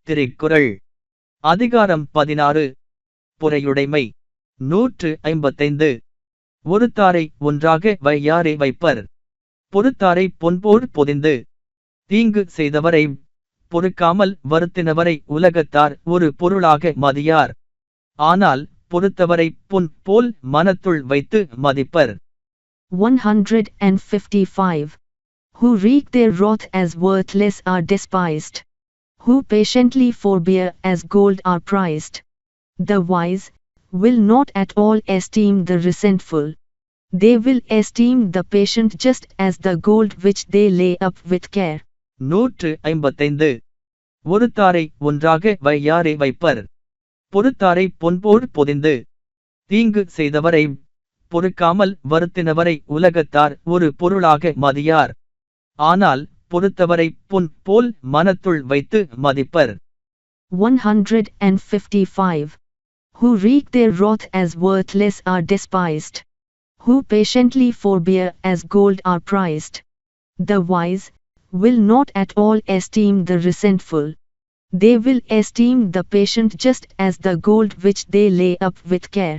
திருக்குறள் அதிகாரம் 16 பொறையுடைமை 155 ஒருத்தாரை ஒன்றாக வையாரே வைப்பர். பொறுத்தாரை பொன்போல் பொதிந்து தீங்கு செய்தவரை பொறுக்காமல் வருத்தினவரை உலகத்தார் ஒரு பொருளாக மதியார். ஆனால் பொறுத்தவரை பொன் போல் மனத்துள் வைத்து மதிப்பர். 155. Who wreak their wrath as worthless are despised. Who patiently forbear as gold are prized. The wise will not at all esteem the resentful. They will esteem the patient just as the gold which they lay up with care. 155 ஒருத்தாரை ஒன்றாக வையாரே wiper. பொறுத்தாரை பொன்போல் பொதிந்து தீங்கு செய்தவரை பொறுக்காமல் வருத்தினவரை உலகத்தார் ஒரு பொருளாக மதியார். ஆனால் பொறுத்தவரை பொன் போல் மனத்துள் வைத்து மதிப்பர். 155. Who wreak their wrath as worthless are despised. Who patiently forbear as gold are prized. The wise will not at all esteem the resentful. They will esteem the patient just as the gold which they lay up with care.